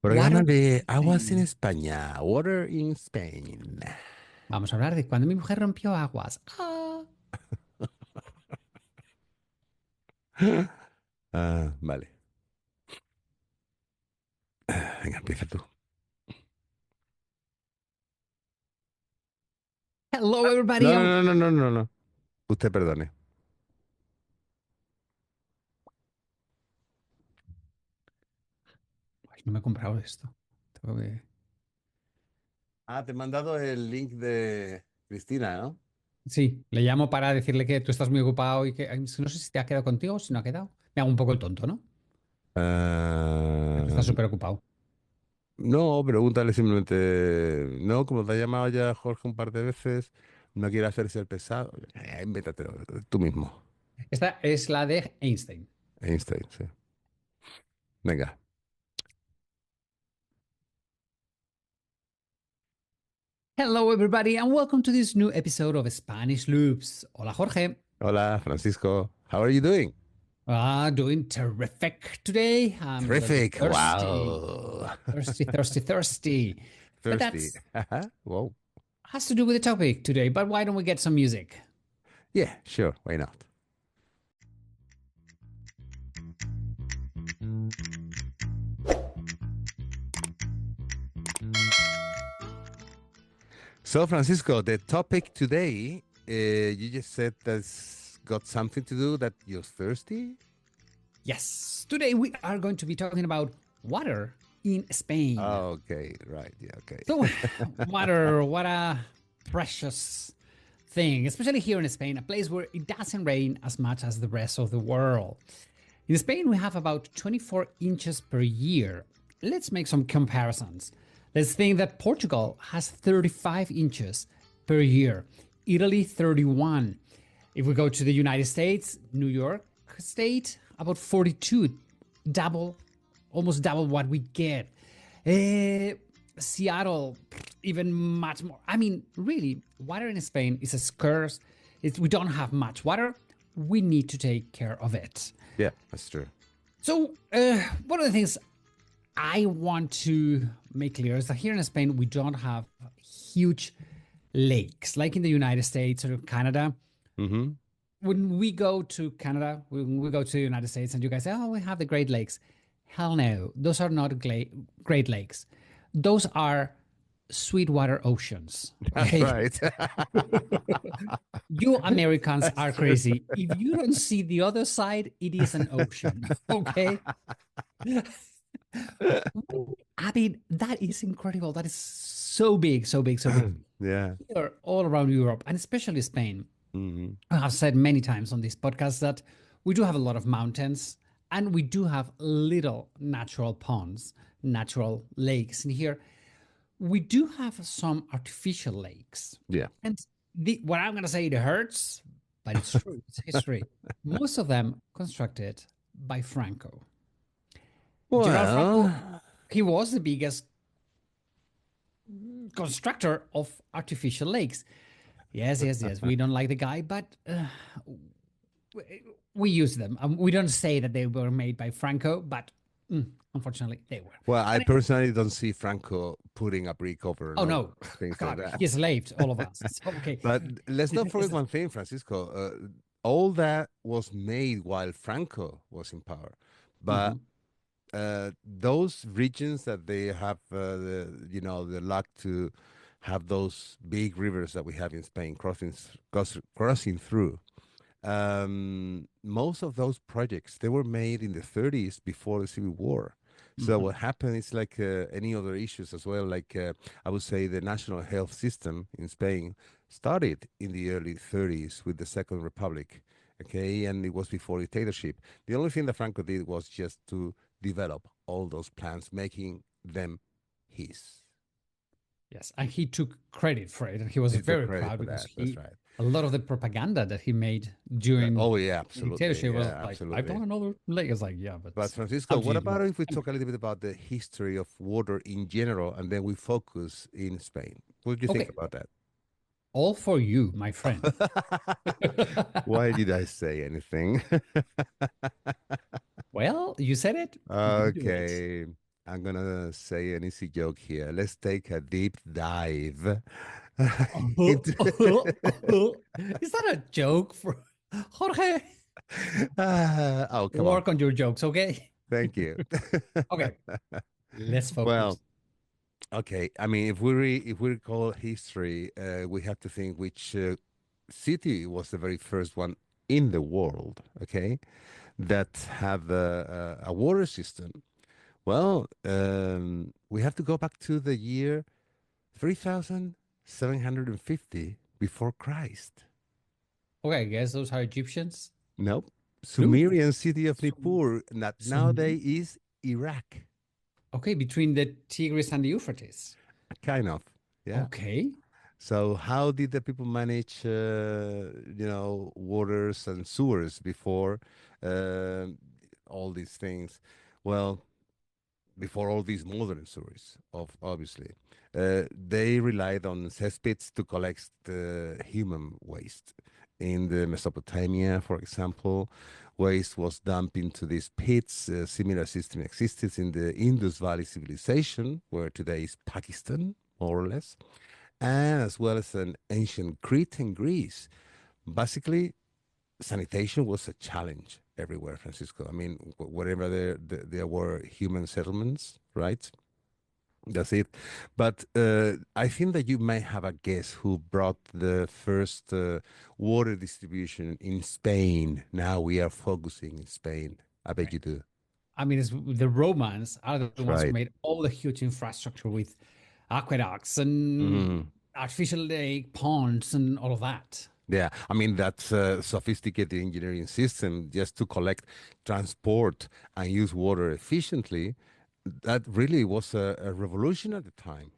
Programa Water de aguas en Spain. España. Water in Spain. Vamos a hablar de cuando mi mujer rompió aguas. Vale. Venga, empieza tú. Hello, everybody. No, no, no, no, no, no, no. Usted perdone. Ay, no me he comprado esto. Tengo que- Ah, te he mandado el link de Cristina, ¿no? Sí, le llamo para decirle que tú estás muy ocupado y que ay, no sé si te ha quedado contigo o si no ha quedado. Me hago un poco el tonto, ¿no? Tú Ah, estás súper ocupado. no, pregúntale simplemente. No, como te ha llamado ya Jorge un par de veces, no quiere hacerse el pesado. Invéntatelo tú mismo. Esta es la de Einstein. Einstein, sí. Venga. Hello, everybody, and welcome to this new episode of Spanish Loops. Hola, Jorge. Hola, Francisco. How are you doing? Doing terrific today. I'm a little bit Terrific. thirsty. Wow. Thirsty, thirsty, thirsty. But Thirsty. that's Wow. has to do with the topic today. But why don't we get some music? Yeah, sure. Why not? So, Francisco, the topic today, you just said that's got something to do that you're thirsty? Yes, today we are going to be talking about water in Spain. Okay, right. Yeah, okay. So, water, what a precious thing, especially here in Spain, a place where it doesn't rain as much as the rest of the world. In Spain, we have about 24 inches per year. Let's make some comparisons. Let's think that Portugal has 35 inches per year, Italy 31. If we go to the United States, New York State, about 42, double, almost double what we get. Seattle, even much more. I mean, really, water in Spain is scarce. We don't have much water. We need to take care of it. Yeah, that's true. So, one of the things I want to make clear is that here in Spain, we don't have huge lakes like in the United States or Canada. Mm-hmm. When we go to Canada, when we go to the United States, and you guys say, oh, we have the Great Lakes. Hell no, those are not Great Lakes. Those are sweetwater oceans. That's Okay. right. You Americans That's are true. crazy. If you don't see the other side, it is an ocean. Okay. I mean, that is incredible. That is so big, so big, so big. Yeah. Here, all around Europe, and especially Spain, Hmm. I have said many times on this podcast that we do have a lot of mountains and we do have little natural ponds, natural lakes in here. We do have some artificial lakes. Yeah. And what I'm going to say, it hurts, but it's true. It's history. Most of them constructed by Franco. General Franco, Well, he was the biggest constructor of artificial lakes. Yes, yes, yes. We don't like the guy, but we use them. We don't say that they were made by Franco, but unfortunately they were. well, I And personally don't see Franco putting a brick over oh another, no, things like God, that. he enslaved all of us. So, okay. But let's not forget Listen, one thing, Francisco. All that was made while Franco was in power. But mhm. those regions that they have, the luck to have those big rivers that we have in Spain crossing through. Most of those projects they were made in the 30s before the Civil War. So Mhm. what happened is like any other issues as well. Like I would say the national health system in Spain started in the early 30s with the Second Republic. Okay, and it was before dictatorship. The only thing that Franco did was just to develop all those plans, making them his. Yes, and he took credit for it, and he was He took very credit proud for because that. That's he right. a lot of the propaganda that he made during Oh yeah, the absolutely. dictatorship was Yeah, like, "I've done absolutely. another lake." It's like, yeah, But but Francisco, how do what you do about it? if we talk a little bit about the history of water in general and then we focus in Spain? What do you think Okay, about that? all for you, my friend. Why did I say anything? Well, you said it. You do it. Okay. I'm gonna say an easy joke here. Let's take a deep dive into. Is that a joke for Jorge? Oh, come on. Work on your jokes, okay? Thank you. Okay, let's Well, focus. okay. I mean, if we recall history, we have to think which city was the very first one in the world, okay, that have a water system. Well, we have to go back to the year 3750 before Christ. Okay, I guess those are Egyptians. Nope. No. Sumerian city of So, Nippur, that so nowadays is Iraq. okay, between the Tigris and the Euphrates. Kind of. Yeah. Okay, So how did the people manage, waters and sewers before uh, all these things? Well, before all these modern sewers, of obviously, they relied on cesspits to collect human waste. In the Mesopotamia, for example, waste was dumped into these pits. A similar system existed in the Indus Valley civilization, where today is Pakistan, more or less, and as well as an ancient Crete and Greece. Basically, sanitation was a challenge everywhere, Francisco. I mean, wherever there were human settlements, right? That's it. But I think that you may have a guess who brought the first water distribution in Spain. Now we are focusing in Spain. I bet okay. you do. I mean, it's, the Romans are the That's ones who right. made all the huge infrastructure with aqueducts and Mhm. artificial lake ponds and all of that. Yeah, I mean that's a sophisticated engineering system just to collect, transport, and use water efficiently. That really was a revolution at the time,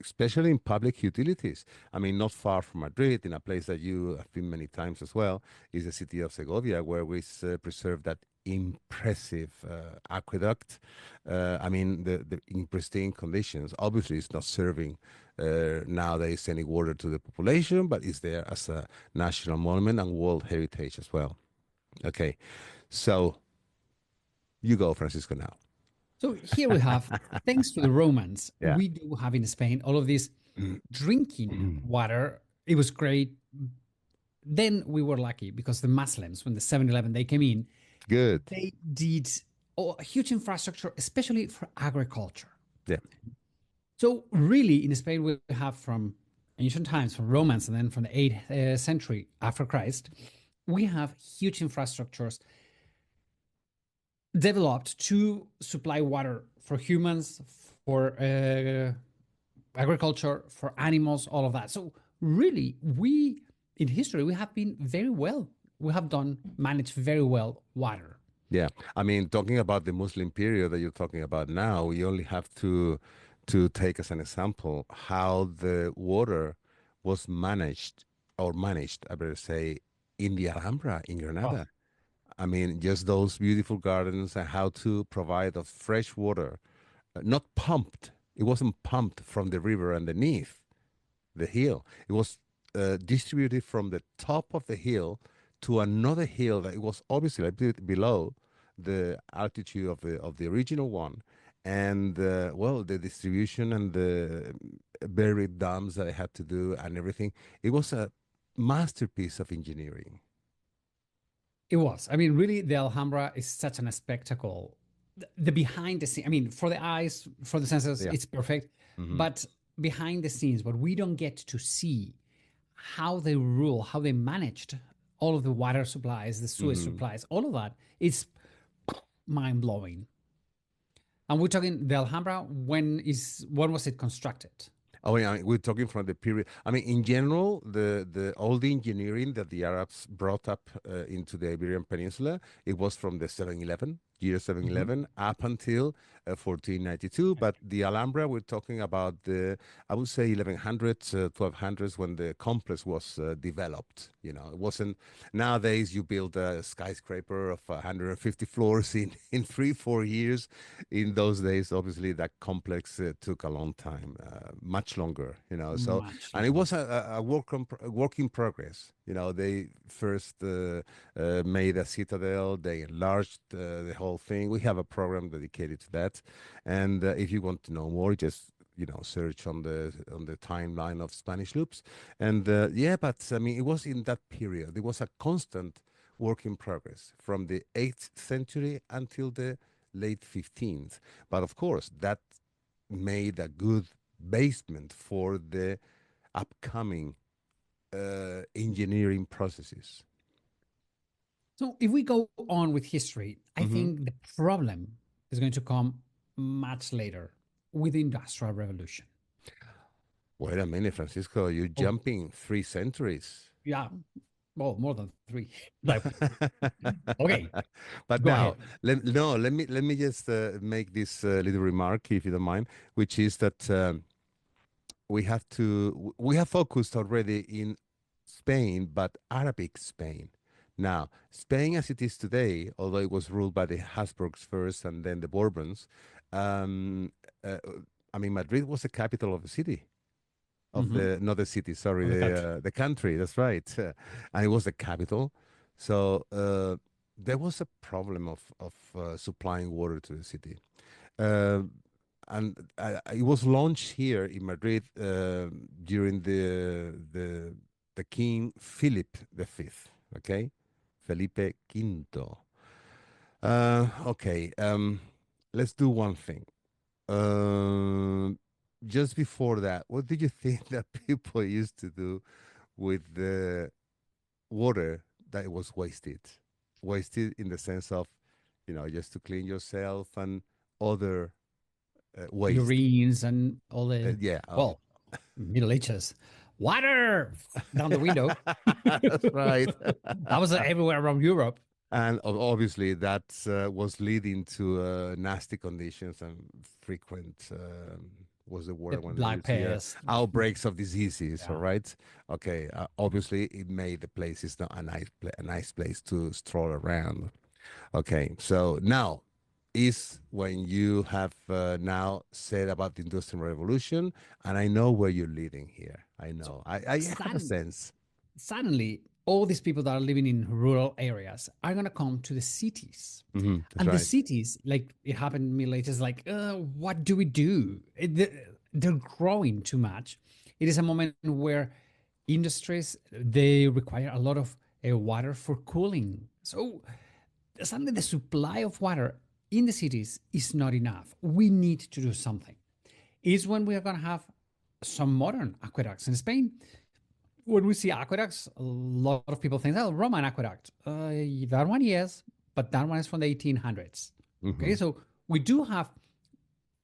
especially in public utilities. I mean, not far from Madrid, in a place that you have been many times as well, is the city of Segovia, where we preserve that impressive aqueduct. I mean, the in pristine conditions. Obviously, it's not serving nowadays any water to the population, but it's there as a national monument and World Heritage as well. Okay, so you go, Francisco, now. So here we have, thanks to the Romans, Yeah. we do have in Spain all of this drinking water. It was great. Then we were lucky because the Muslims, when the 7-11 they came in, Good. they did a huge infrastructure, especially for agriculture. Yeah. So really, in Spain, we have from ancient times, from Romans, and then from the 8th century after Christ, we have huge infrastructures developed to supply water for humans, for agriculture, for animals, all of that. So really, we in history we have been very well. We have done managed very well water. Yeah. I mean, talking about the Muslim period that you're talking about now, we only have to take as an example how the water was managed, I better say, in the Alhambra in Oh, Granada. I mean, just those beautiful gardens and how to provide of fresh water, not pumped. It wasn't pumped from the river underneath the hill. It was distributed from the top of the hill to another hill that it was obviously a bit below the altitude of the original one. And well, the distribution and the buried dams that I had to do and everything, it was a masterpiece of engineering. it was. I mean, really, the Alhambra is such an spectacle. The behind the scenes, I mean, for the eyes, for the senses, Yeah. it's perfect. Hmm. But behind the scenes, what we don't get to see, how they rule, how they managed all of the water supplies, the sewage Hmm. supplies, all of that, it's mind blowing. And we're talking the Alhambra. When was it constructed? Oh, yeah, we're talking from the period. I mean, in general, the all the engineering that the Arabs brought up into the Iberian Peninsula, it was from the 711, year Mhm. 711, up until 1492. But the Alhambra, we're talking about I would say 1100s, 1200s, when the complex was developed. It wasn't. Nowadays, you build a skyscraper of 150 floors in 3 4 years. In those days, obviously, that complex took a long time, much longer, so, Much and it was longer. a work in progress. They first made a citadel, they enlarged the whole thing. We have a program dedicated to that. that. And if you want to know more, just search on the timeline of Spanish loops. And yeah, but I mean, it was in that period. It was a constant work in progress from the 8th century until the late 15th. But of course, that made a good basement for the upcoming engineering processes. So if we go on with history, I Hmm. think the problem is going to come much later with the Industrial Revolution. Wait a minute, Francisco, you're Oh, jumping 3 centuries. yeah. Well, more than three. But okay, But go now, ahead. let me just make this little remark, if you don't mind, which is that we have focused already in Spain, but Arabic Spain. Now, Spain as it is today, although it was ruled by the Habsburgs first and then the Bourbons, um, uh, I mean, Madrid was the capital of the city. Of Hmm. not the city, sorry, Of the country. the country. That's right, and it was the capital. So there was a problem of supplying water to the city, uh, and it was launched here in Madrid during the King Philip V. Okay, Felipe Quinto. Okay, let's do one thing. Um, just before that, what did you think that people used to do with the water that was wasted? Wasted in the sense of, just to clean yourself and other waste. Figurines and all the, Yeah. well, Middle Ages. Water down the window. That's right. That was everywhere around Europe. And obviously that was leading to nasty conditions and frequent, was the The word I want to Black use here, Pest. outbreaks of diseases, all Yeah. right? Okay, obviously it made the places not a nice place to stroll around. Okay, so now is when you have now said about the Industrial Revolution, and I know where you're leading here. I So know. I have a sudden, sense. suddenly, all these people that are living in rural areas are going to come to the cities. That's And the right. cities, like it happened in Middle Ages, like, what do we do? They're growing too much. It is a moment where industries, they require a lot of water for cooling. So suddenly the supply of water in the cities is not enough. We need to do something. Is when we are going to have some modern aqueducts in Spain. When we see aqueducts, a lot of people think, oh, Roman aqueduct. That one, yes, but that one is from the 1800s. Hmm. Okay, so we do have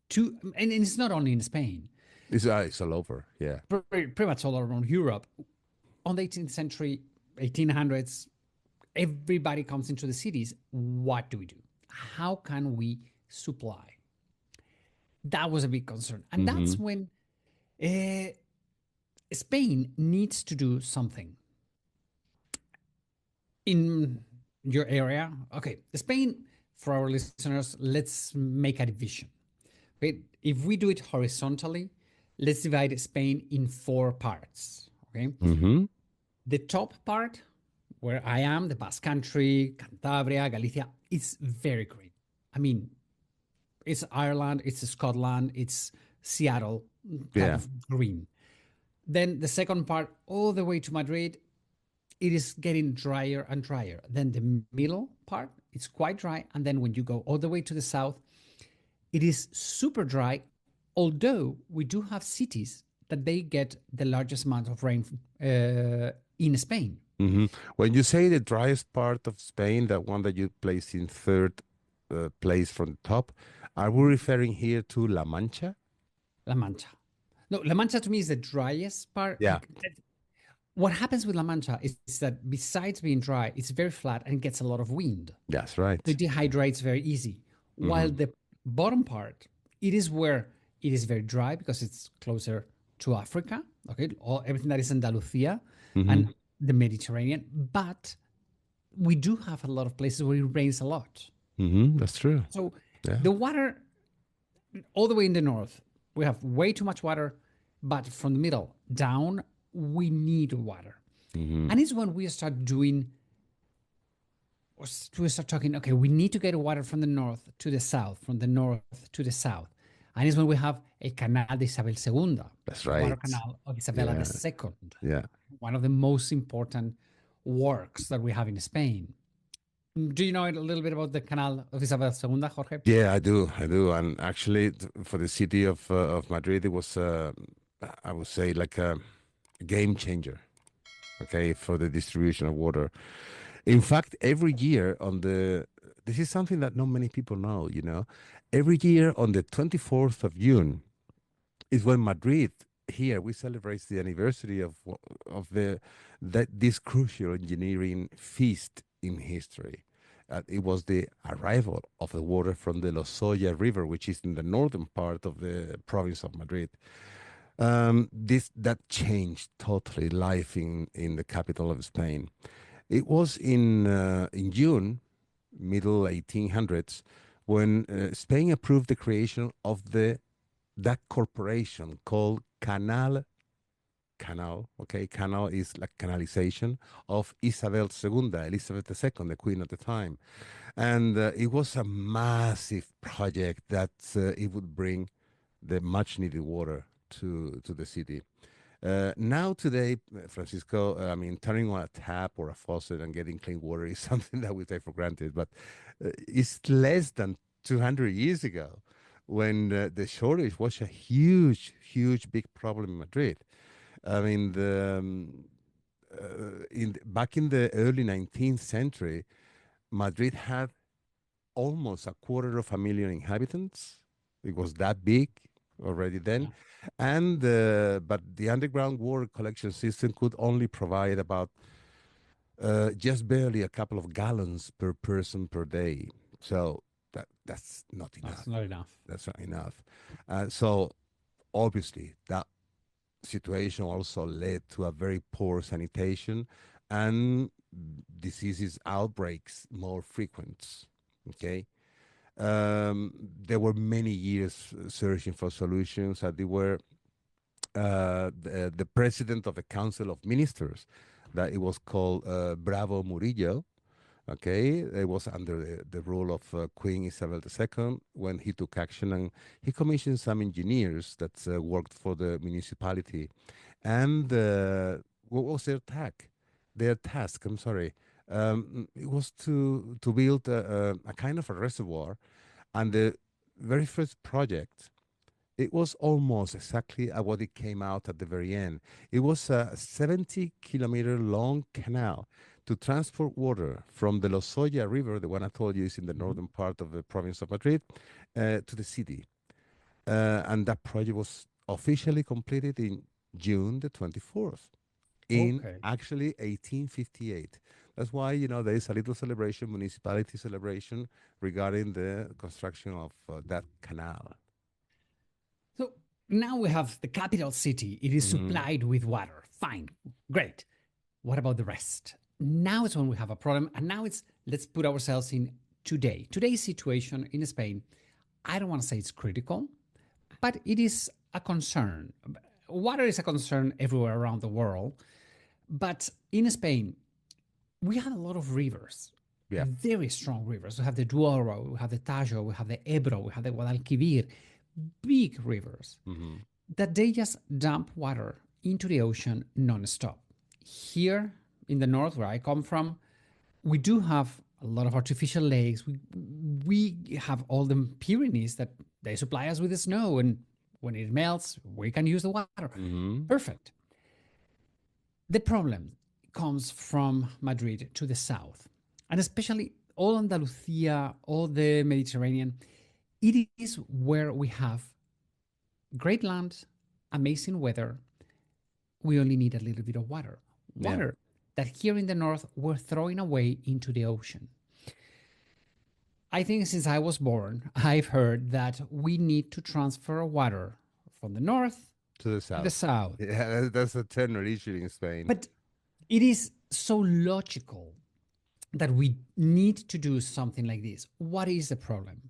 two, and it's not only in Spain, It's all over. Yeah. pretty much all around Europe. On the 18th century, 1800s, everybody comes into the cities. What do we do? How can we supply? That was a big concern. And that's Hmm. when uh, Spain needs to do something in your area. Okay, Spain, for our listeners, let's make a division. Okay, if we do it horizontally, let's divide Spain in four parts. Okay, Hmm. the top part, where I am, the Basque Country, Cantabria, Galicia, it's very green. I mean, it's Ireland, it's Scotland, it's Seattle type Yeah. of green. Then the second part, all the way to Madrid, it is getting drier and drier. Then the middle part, it's quite dry. And then when you go all the way to the south, it is super dry. Although we do have cities that they get the largest amount of rain in Spain. Hmm. When you say the driest part of Spain, that one that you place in third place from the top, are we referring here to La Mancha? La Mancha. No, La Mancha to me is the driest part. Yeah, What happens with La Mancha is that besides being dry, it's very flat and gets a lot of wind. that's So right. it dehydrates very easy. While Hmm. the bottom part, it is where it is very dry because it's closer to Africa, okay, everything that is Andalusia Hmm. and the Mediterranean. But we do have a lot of places where it rains a lot. Hmm. That's true. So Yeah. the water, all the way in the north, we have way too much water, but from the middle down, we need water. Hmm. And it's when we start doing we start talking, okay, we need to get water from the north to the south, from the north to the south. And it's when we have a Canal de Isabel II, That's the water right. canal of Isabella Yeah, II, yeah. one of the most important works that we have in Spain. Do you know a little bit about the Canal of Isabel II, Jorge? Yeah, I do. And actually, for the city of Madrid, it was, I would say, like a game changer. Okay, for the distribution of water. In fact, every year on the this is something that not many people know. Every year on the 24th of June is when Madrid here we celebrate the anniversary of that this crucial engineering feast in history. It was the arrival of the water from the Lozoya River, which is in the northern part of the province of Madrid. This that changed totally life in the capital of Spain. It was in June, middle 1800s, when Spain approved the creation of that corporation called Canal. Okay, Canal is like canalization of Isabel II, Elizabeth II, the queen at the time, and it was a massive project that it would bring the much needed water to the city. Now today, Francisco, I mean, turning on a tap or a faucet and getting clean water is something that we take for granted, but it's less than 200 years ago when the shortage was a huge, huge, big problem in Madrid. I mean, back in the early 19th century, Madrid had almost a quarter of a million inhabitants. It was that big already then, Yeah, and but the underground water collection system could only provide about just barely a couple of gallons per person per day. So that's not that's enough. not enough. That's not enough. So obviously that situation also led to a very poor sanitation and diseases outbreaks more frequent. Okay. There were many years searching for solutions. They were the president of the Council of Ministers, that it was called Bravo Murillo. Okay, it was under the rule of Queen Isabel II when he took action, and he commissioned some engineers that worked for the municipality. And what was their task? Their task, I'm sorry, it was to build a kind of a reservoir. And the very first project, it was almost exactly what it came out at the very end. It was a 70-kilometer long canal to transport water from the Lozoya River, the one I told you is in the Mhm. northern part of the province of Madrid, to the city. And that project was officially completed in June the 24th in Okay. actually 1858. That's why, there is a little celebration, municipality celebration regarding the construction of that canal. So now we have the capital city. It is Hmm. supplied with water. Fine. Great. What about the rest? Now is when we have a problem. And now it's, let's put ourselves in today. Today's situation in Spain, I don't want to say it's critical, but it is a concern. Water is a concern everywhere around the world. But in Spain, we have a lot of rivers, Yeah. very strong rivers. We have the Duero, we have the Tajo, we have the Ebro, we have the Guadalquivir, big rivers Hmm. that they just dump water into the ocean nonstop. Here in the north, where I come from, we do have a lot of artificial lakes. We have all the Pyrenees that they supply us with the snow, and when it melts, we can use the water. Hmm. Perfect. The problem comes from Madrid to the south, and especially all Andalusia, all the Mediterranean. It is where we have great land, amazing weather. We only need a little bit of water. Yeah. Water that here in the north we're throwing away into the ocean. I think since I was born, I've heard that we need to transfer water from the north To the to the south. south. Yeah, that's a eternal issue in Spain. But it is so logical that we need to do something like this. What is the problem?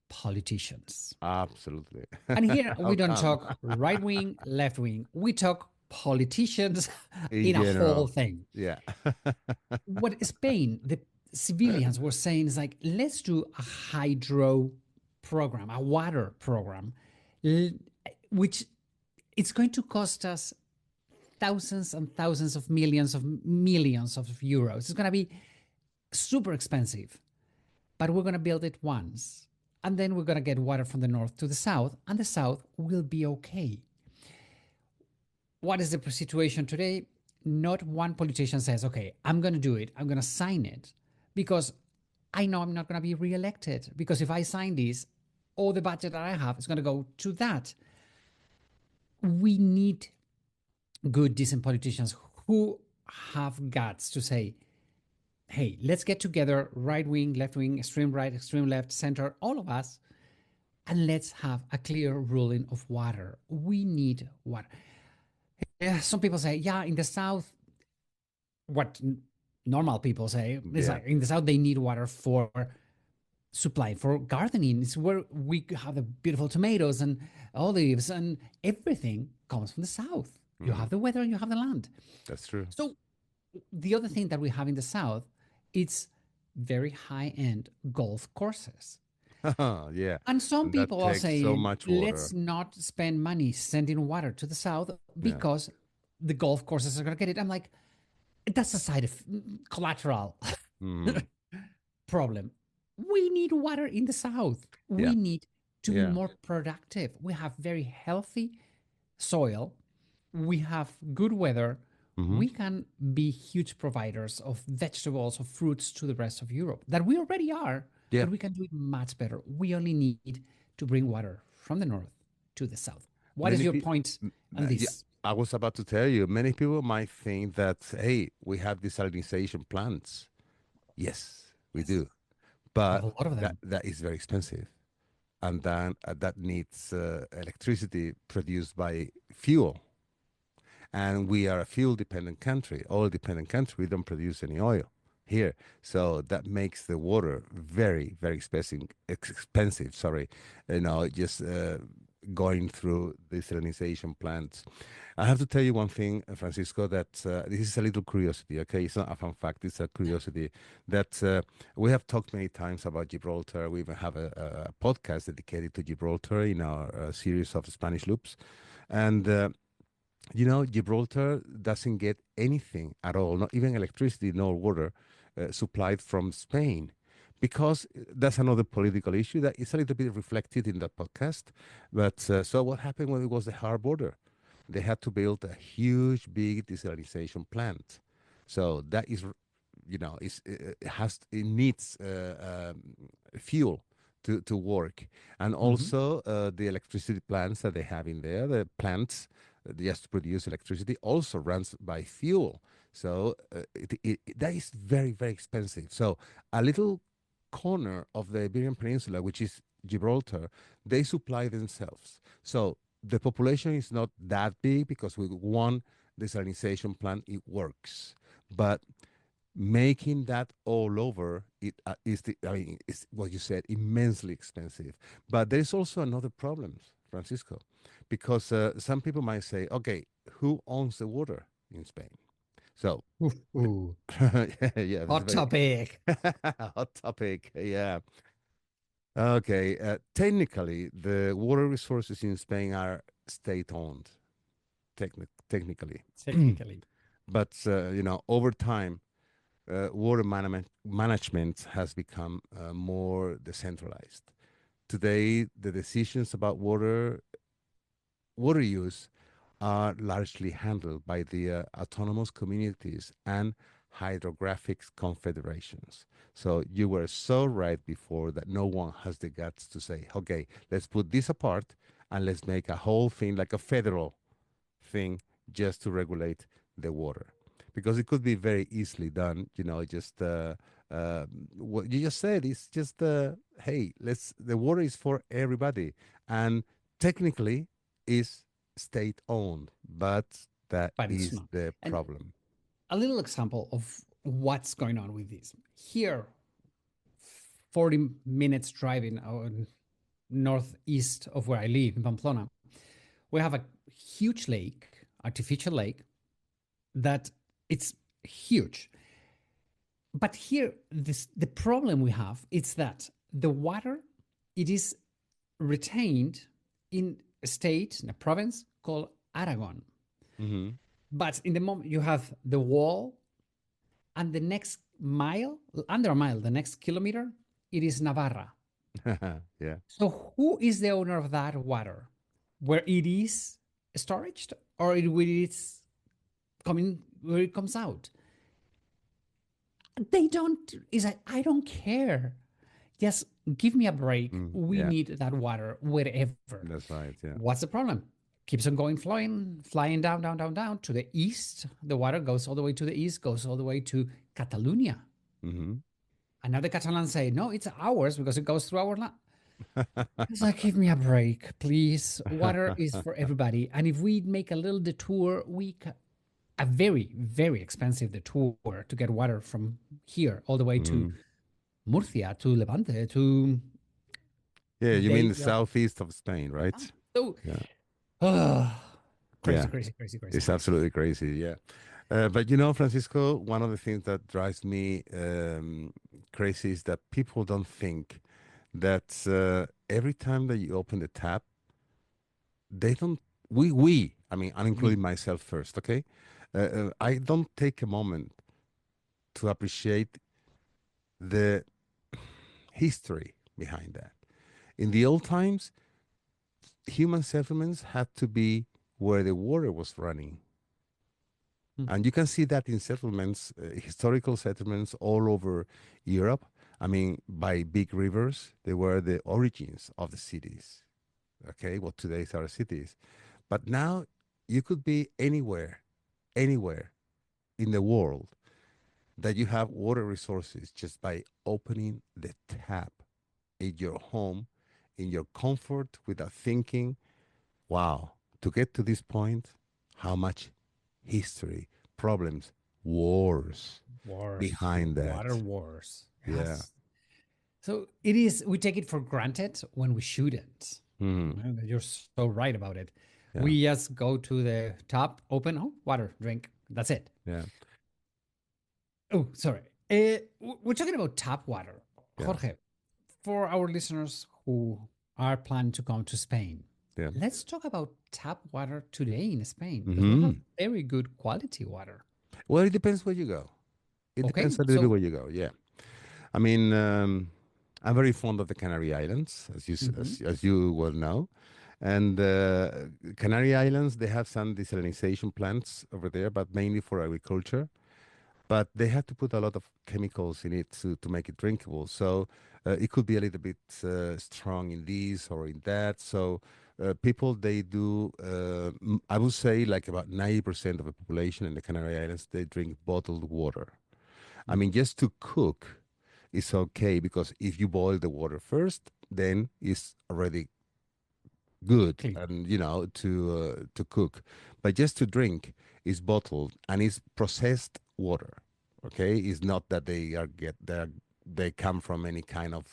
Politicians. Absolutely. And here How we don't come? talk right wing, left wing. We talk politicians In in a whole general. thing. Yeah. What Spain, civilians were saying is like, let's do a hydro program, a water program, l- which it's going to cost us thousands and thousands of millions of euros. It's going to be super expensive, but we're going to build it once. And then we're going to get water from the north to the south, and the south will be okay. What is the situation today? Not one politician says, okay, I'm going to do it, I'm going to sign it, because I know I'm not going to be re-elected. Because if I sign this, all the budget that I have is going to go to that. We need good, decent politicians who have guts to say, hey, let's get together, right wing, left wing, extreme right, extreme left, center, all of us, and let's have a clear ruling of water. We need water. Yeah, some people say, yeah, in the south, what normal people say is Yeah, like in the south they need water for supply for gardening. It's where we have the beautiful tomatoes and olives and everything comes from the south. You hmm, have the weather and you have the land. that's true. So the other thing that we have in the south, it's very high end golf courses. Yeah, And some and that people are takes so saying, much let's water. not spend money sending water to the south Yeah. because the golf courses are going to get it. I'm like, that's a side of collateral Hmm. problem. We need water in the south. Yeah. We need to be Yeah. more productive. We have very healthy soil. We have good weather. Hmm. We can be huge providers of vegetables, of fruits to the rest of Europe that we already are, Yeah. but we can do it much better. We only need to bring water from the north to the south. What is Many your people, point on yeah, this? I was about to tell you, many people might think that, hey, we have desalination plants. Yes, we Yes, do. we have But a lot of them. that is very expensive. And then that needs electricity produced by fuel. And we are a fuel dependent country, oil dependent country. We don't produce any oil here. So that makes the water very, very expensive, expensive, sorry, just going through desalination plants. I have to tell you one thing, Francisco, that this is a little curiosity, okay? It's not a fun fact, it's a curiosity that we have talked many times about Gibraltar. We even have a podcast dedicated to Gibraltar in our series of Spanish loops. And Gibraltar doesn't get anything at all, not even electricity nor water supplied from Spain. Because that's another political issue that is a little bit reflected in that podcast. But so what happened when it was the hard border? They had to build a huge, big desalination plant. So that is, it needs fuel to work, and Mhm. also the electricity plants that they have in there, the plants just to produce electricity, also runs by fuel. So that is very, very expensive. So a little corner of the Iberian Peninsula, which is Gibraltar, they supply themselves. So the population is not that big because with one desalination plant, it works. But making that all over is what you said, immensely expensive. But there is also another problem, Francisco, because some people might say, okay, who owns the water in Spain? So Ooh, ooh. yeah, that's a Hot very topic. hot topic. Yeah. Okay. Technically, the water resources in Spain are state-owned, technically. Technically. But over time, water management has become more decentralized. Today, the decisions about water use are largely handled by the autonomous communities and hydrographic confederations. So you were so right before that no one has the guts to say, okay, let's put this apart and let's make a whole thing like a federal thing just to regulate the water, because it could be very easily done. Just uh, what you just said is just hey, let's the water is for everybody, and technically is state owned, but that But it's is not. the And problem. a little example of what's going on with this. Here, 40 minutes driving northeast of where I live in Pamplona, we have a huge lake, artificial lake, that it's huge. But here, the problem we have is that the water, it is retained in a state, in a province called Aragon. Mm-hmm. But in the moment you have the wall, and the next mile, under a mile, the next kilometer, it is Navarra. Yeah. So who is the owner of that water? Where it is storaged, or where it's coming, where it comes out? They don't. Is like, I don't care. Just give me a break. Mm, We yeah. need that water wherever. That's right. Yeah. What's the problem? Keeps on going, flying down, down, down, down to the east. The water goes all the way to the east, goes all the way to Catalonia. Mm-hmm. And now the Catalans say, no, it's ours because it goes through our land. It's like, give me a break, please. Water is for everybody. And if we make a little detour, a very, very expensive detour to get water from here all the way to Mm. Murcia, to Levante, to Yeah, you mean they the southeast of Spain, yeah. right? So Yeah. uh, Yeah. crazy, crazy, crazy, crazy, It's crazy. absolutely crazy. Yeah. But Francisco, one of the things that drives me crazy is that people don't think that every time that you open the tap, they don't, I mean, I'm We including myself first, okay? I don't take a moment to appreciate the history behind that. In the old times, human settlements had to be where the water was running. mm, And you can see that in settlements, historical settlements all over Europe. I mean, by big rivers, they were the origins of the cities. Okay, what today are cities. But now you could be anywhere in the world that you have water resources just by opening the tap in your home, in your comfort, without thinking, wow, to get to this point, how much history, problems, wars wars, behind water that. wars. Yeah. Yes. So it is, we take it for granted when we shouldn't. Hmm. Well, you're so right about it. Yeah. We just go to the top, open, oh, water, drink. That's it. Yeah. Oh, sorry. We're talking about tap water. Yeah. Jorge, for our listeners who are planning to come to Spain, Yeah. let's talk about tap water today in Spain because we have Hmm. very good quality water. Well, it depends where you go. It Okay, depends a little bit so where you go. Yeah. I mean, I'm very fond of the Canary Islands, mhm, as you well know. And Canary Islands, they have some desalination plants over there, but mainly for agriculture. But they had to put a lot of chemicals in it to make it drinkable. So it could be a little bit strong in this or in that. So people, they do, I would say like about 90% of the population in the Canary Islands, they drink bottled water. I mean, just to cook is okay because if you boil the water first, then it's already good clean. and to cook, but just to drink is bottled and is processed water. Okay, it's not that they come from any kind of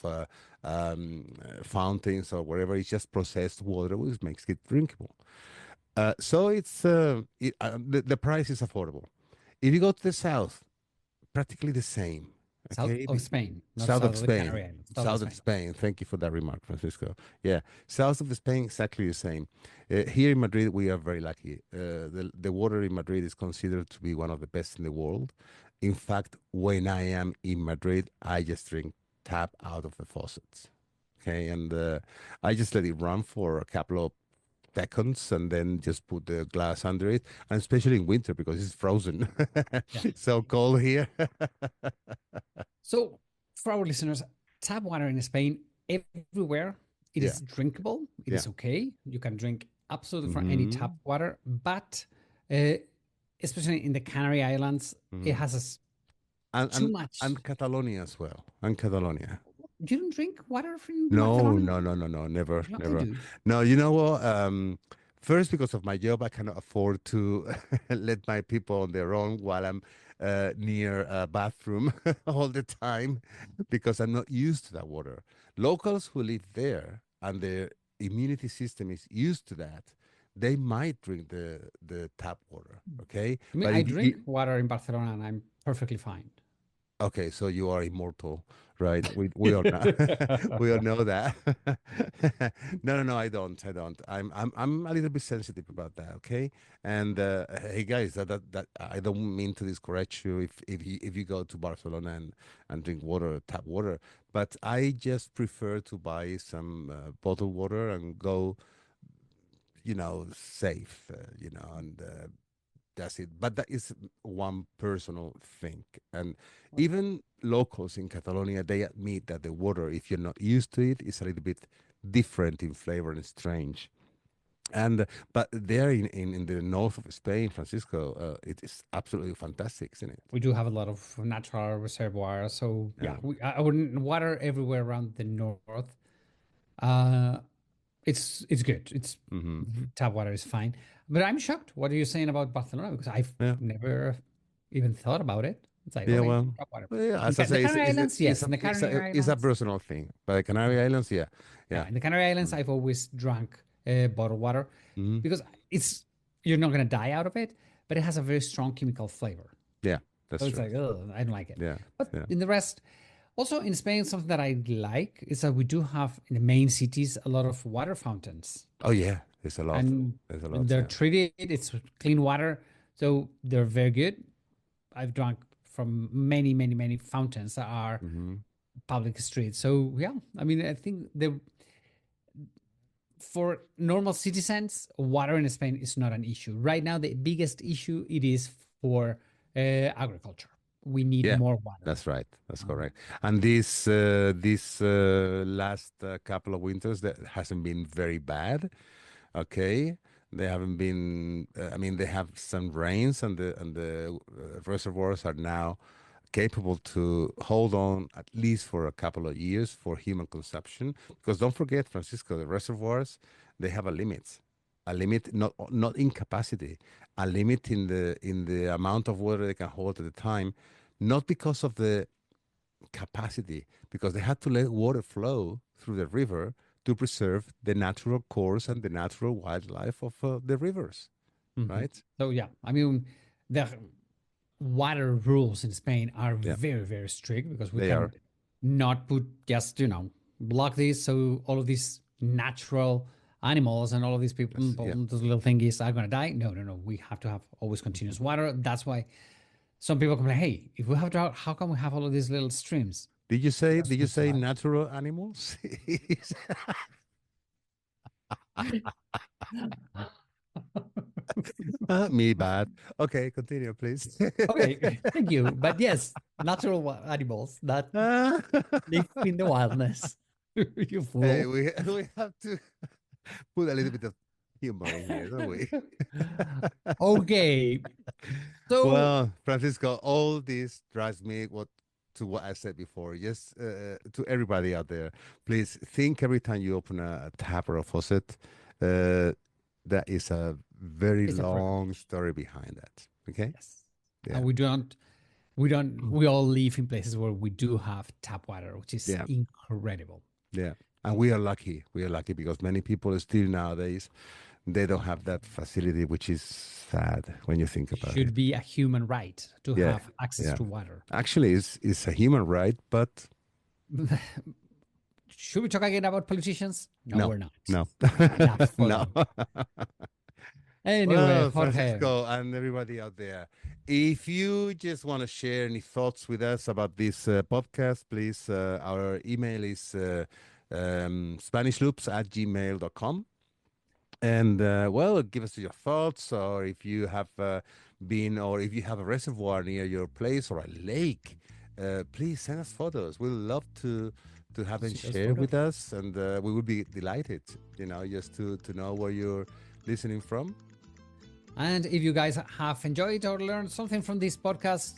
fountains or whatever. It's just processed water, which makes it drinkable. So the price is affordable. If you go to the south, practically the same. South Okay, of Spain, not south south of of the Spain, Canary Islands, south of south of Spain. Spain. Thank you for that remark, Francisco. Yeah, south of Spain, exactly the same. Here in Madrid, we are very lucky. The water in Madrid is considered to be one of the best in the world. In fact, when I am in Madrid, I just drink tap out of the faucets. Okay, and I just let it run for a couple of seconds and then just put the glass under it, and especially in winter because it's frozen. Yeah. It's so cold here. So, for our listeners, tap water in Spain, everywhere, it Yeah, is drinkable. It yeah. is okay. You can drink absolutely from any tap Hmm. water, but uh, especially in the Canary Islands, it Hmm. has And, too and much. and Catalonia as well. And Catalonia. You don't drink water from No, Barcelona? no, no, no, no, never, No, I never. do. No, you know what? First, because of my job, I cannot afford to let my people on their own while I'm near a bathroom all the time because I'm not used to that water. Locals who live there and their immunity system is used to that, they might drink the tap water. Okay, I mean, but I if drink water in Barcelona and I'm perfectly fine. Okay, so you are immortal, right? We all know we all know that. No, I don't. I'm a little bit sensitive about that. Okay, and hey guys, that I don't mean to discourage you if you go to Barcelona and drink water, tap water, but I just prefer to buy some bottled water and go, safe, and that's it. But that is one personal thing. And even locals in Catalonia, they admit that the water, if you're not used to it, is a little bit different in flavor and strange. And but there in the north of Spain, Francisco, it is absolutely fantastic, isn't it? We do have a lot of natural reservoirs. So yeah, Yeah. I wouldn't water everywhere around the north. Uh, it's good. It's Hmm. tap water is fine. But I'm shocked. What are you saying about Barcelona? Because I've Yeah. never even thought about it. It's like Yeah. okay, Well. tap water. Yeah, In as I The say, Canary Islands, yes. In the Canary it's a Islands, personal thing. But the Canary Islands, yeah, yeah. yeah. In the Canary Islands, Mm. I've always drunk bottled water Hmm. because it's you're not gonna die out of it, but it has a very strong chemical flavor. Yeah, So that's it's true. like, oh, I don't like it. Yeah, But yeah. in the rest, also in Spain, something that I like is that we do have in the main cities a lot of water fountains, Oh yeah, there's a lot. and There's a lot. they're Yeah. treated. It's clean water, so they're very good. I've drunk from many, many, many fountains that are Hmm. public streets. So yeah, I mean, I think the for normal citizens, water in Spain is not an issue. Right now, the biggest issue it is for agriculture. We need Yeah, more water. that's right. That's Um, correct. And this last couple of winters that hasn't been very bad. Okay, they haven't been. I mean, they have some rains, and the reservoirs are now capable to hold on at least for a couple of years for human consumption. Because don't forget, Francisco, the reservoirs they have a limit not in capacity, a limit in the amount of water they can hold at a time, not because of the capacity, because they had to let water flow through the river to preserve the natural course and the natural wildlife of the rivers, mhm. right? So yeah, I mean, the water rules in Spain are Yeah, very, very strict because we they can are. not put just block this so all of these natural animals and all of these people, Yeah. those little thingies are gonna die. No, no, no. We have to have always continuous water. That's why some people complain, hey, if we have drought, how come we have all of these little streams? Did you say Just did to you say survive. natural animals? Me bad. Okay, continue, please. Okay, thank you. But yes, natural animals that live in the wildness. You Hey, fool. we have to put a little bit of humor in here, don't we? Okay. So Well, Francisco, all this drives me what I said before. Yes, to everybody out there, please think every time you open a tap or a faucet, uh, that is a very it's a long privilege. story behind that. Okay? Yes. Yeah. And we all live in places where we do have tap water, which is Yeah. incredible. Yeah. And we are lucky. We are lucky because many people still nowadays they don't have that facility, which is sad when you think about Should it. be a human right to Yeah. have access Yeah. to water. Actually, it's a human right, but Should we talk again about politicians? No, no, we're not. no, Enough for no. them. Anyway, Well, Jorge, Francisco and everybody out there, if you just want to share any thoughts with us about this podcast, please, our email is SpanishLoops@gmail.com. And well, give us your thoughts, or if you have or if you have a reservoir near your place or a lake, please send us photos. We'd love to have them see those share photos. with us, and we would be delighted, just to know where you're listening from. And if you guys have enjoyed or learned something from this podcast,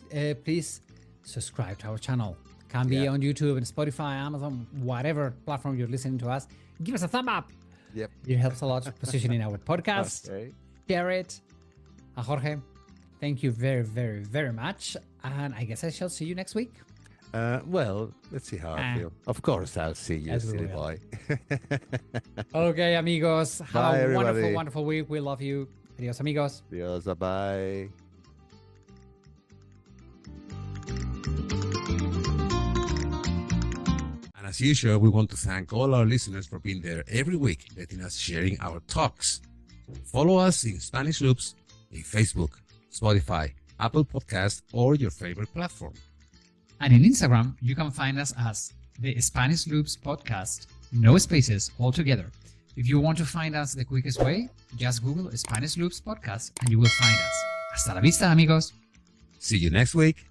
please subscribe to our channel. Can be Yeah. on YouTube and Spotify, Amazon, whatever platform you're listening to us. Give us a thumb up. Yep. It helps a lot positioning our podcast. Okay. Share it. And Jorge, thank you very, very, very much. And I guess I shall see you next week. Well, let's see how I Ah, feel. Of course, I'll see you, as we silly will. boy. Okay, amigos. Have Bye, a wonderful, everybody. wonderful week. We love you. Adios, amigos. Adios, bye. As usual, we want to thank all our listeners for being there every week, letting us sharing our talks. Follow us in Spanish Loops in Facebook, Spotify, Apple Podcast, or your favorite platform. And in Instagram, you can find us as the Spanish Loops Podcast, no spaces altogether. If you want to find us the quickest way, just Google Spanish Loops Podcast and you will find us. Hasta la vista, amigos. See you next week.